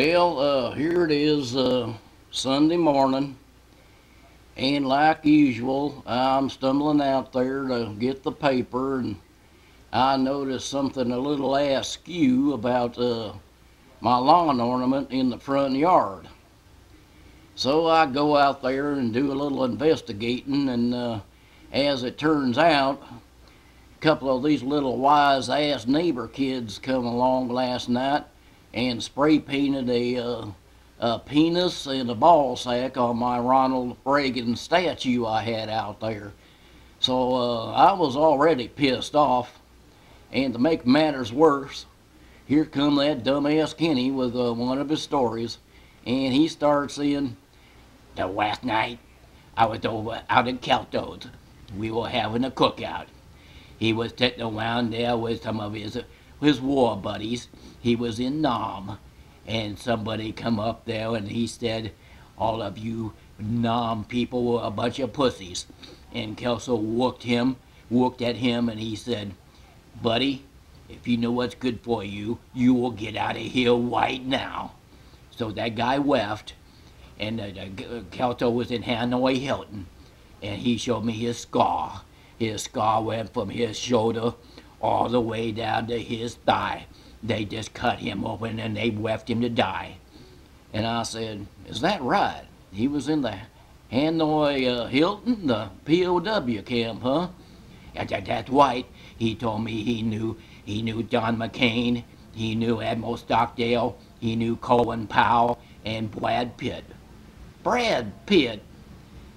Well, here it is, Sunday morning, and like usual, I'm stumbling out there to get the paper, and I noticed something a little askew about my lawn ornament in the front yard. So I go out there and do a little investigating, and as it turns out, a couple of these little wise ass neighbor kids come along last night and spray painted a penis and a ball sack on my Ronald Reagan statue I had out there. So I was already pissed off, and to make matters worse, here come that dumbass Kenny with one of his stories, and he starts saying, "The last night I was over out in Kelto's. We were having a cookout. He was sitting around there with some of his war buddies. He was in Nam, and somebody come up there and he said, 'All of you Nam people were a bunch of pussies.' And Kelso looked at him, and he said, 'Buddy, if you know what's good for you, you will get out of here right now.' So that guy left, and Kelso was in Hanoi Hilton, and he showed me his scar. His scar went from his shoulder all the way down to his thigh. They just cut him open and they left him to die." And I said, "Is that right? He was in the Hanoi Hilton, the POW camp, huh?" "That's right. He told me he knew John McCain, he knew Admiral Stockdale, he knew Colin Powell, and Brad Pitt." "Brad Pitt?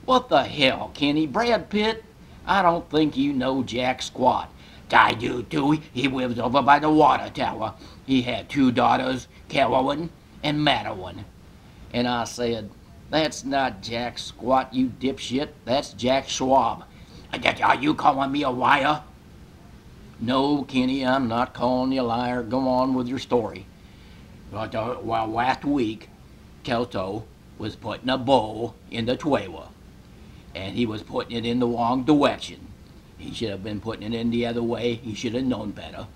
What the hell, Kenny? Brad Pitt? I don't think you know jack squat." "I do too. He lives over by the water tower. He had two daughters, Carolyn and Madeline." And I said, "That's not jack squat, you dipshit. That's Jack Schwab." "Are you calling me a liar?" "No, Kenny, I'm not calling you a liar. Go on with your story." Well, last week, Kelso was putting a bowl in the trailer, and he was putting it in the wrong direction. He should have been putting it in the other way. He should have known better.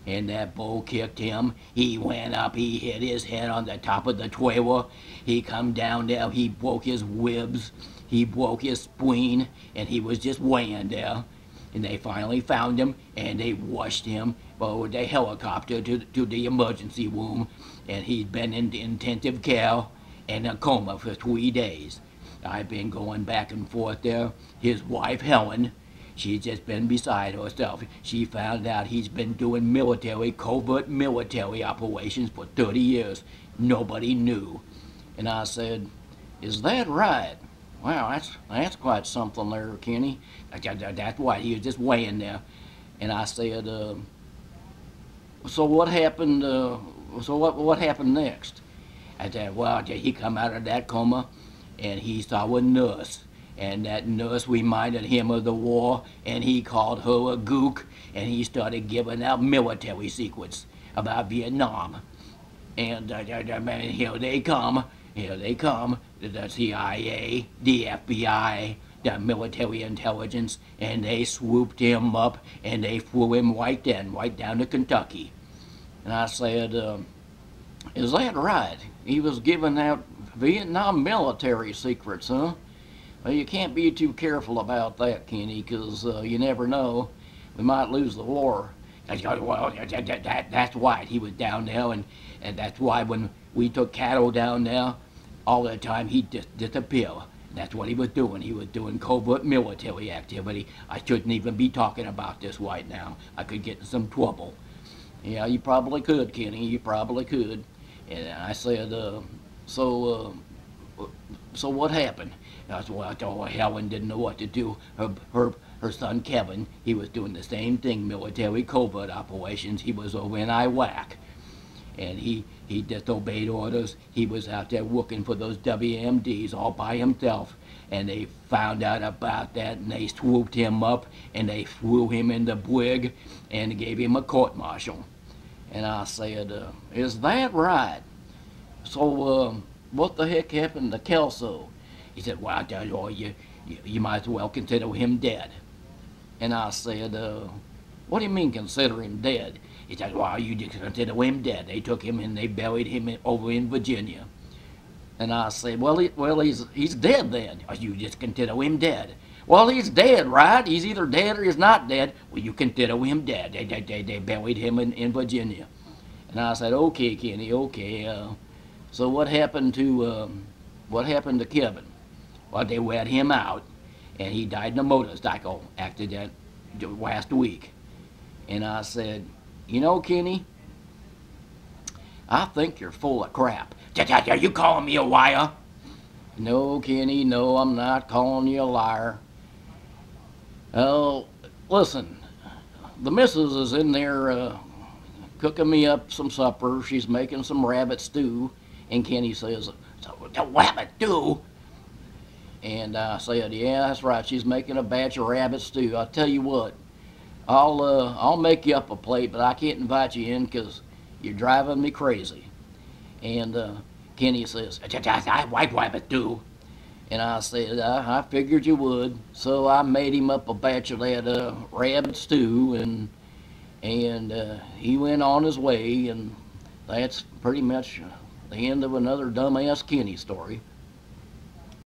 And that bull kicked him. He went up. He hit his head on the top of the trailer. He come down there. He broke his ribs. He broke his spleen. And he was just laying there. And they finally found him. And they rushed him with a helicopter to the emergency room. And he'd been in intensive care and a coma for 3 days. I've been going back and forth there. His wife, Helen, she's just been beside herself. She found out he's been doing covert military operations for 30 years. Nobody knew. And I said, "Is that right? Wow, that's quite something there, Kenny." That's right. He was just laying there. And I said, "So what happened? What happened next?" I said, "Well, he come out of that coma, and he saw a nurse. And that nurse reminded him of the war, and he called her a gook, and he started giving out military secrets about Vietnam. And here they come, the CIA, the FBI, the military intelligence, and they swooped him up, and they flew him right down to Kentucky." And I said, "Is that right? He was giving out Vietnam military secrets, huh?" "Well, you can't be too careful about that, Kenny, because you never know. We might lose the war." Well, that's right. He was down there, and that's why when we took cattle down there, all the time he'd just disappear. That's what he was doing. He was doing covert military activity. I shouldn't even be talking about this right now. I could get in some trouble. "Yeah, you probably could, Kenny. You probably could." And I said, So what happened?" That's why Helen didn't know what to do. Her son Kevin, he was doing the same thing, military covert operations. He was over in Iraq, and he disobeyed orders. He was out there looking for those WMDs all by himself, and they found out about that, and they swooped him up, and they threw him in the brig, and gave him a court-martial. And I said, "Is that right? So, what the heck happened to Kelso?" He said, "Well, you might as well consider him dead." And I said, "What do you mean consider him dead?" He said, well, you just consider him dead. They took him and they buried him over in Virginia. And I said, well, he's dead then. Oh, you just consider him dead. Well, he's dead, right? He's either dead or he's not dead. Well, you consider him dead. They buried him in Virginia. And I said, okay, Kenny, okay. So what happened to Kevin? Well, they wet him out, and he died in a motorcycle accident last week. And I said, you know, Kenny, I think you're full of crap. Are you calling me a liar? No, Kenny, no, I'm not calling you a liar. Oh, listen, the missus is in there cooking me up some supper. She's making some rabbit stew. And Kenny says, so, the rabbit stew? And I said, yeah, that's right. She's making a batch of rabbit stew. I'll tell you what, I'll make you up a plate, but I can't invite you in because you're driving me crazy. And Kenny says, I like rabbit stew. And I said, I figured you would. So I made him up a batch of that rabbit stew, and he went on his way, and that's pretty much the end of another dumbass Kenny story.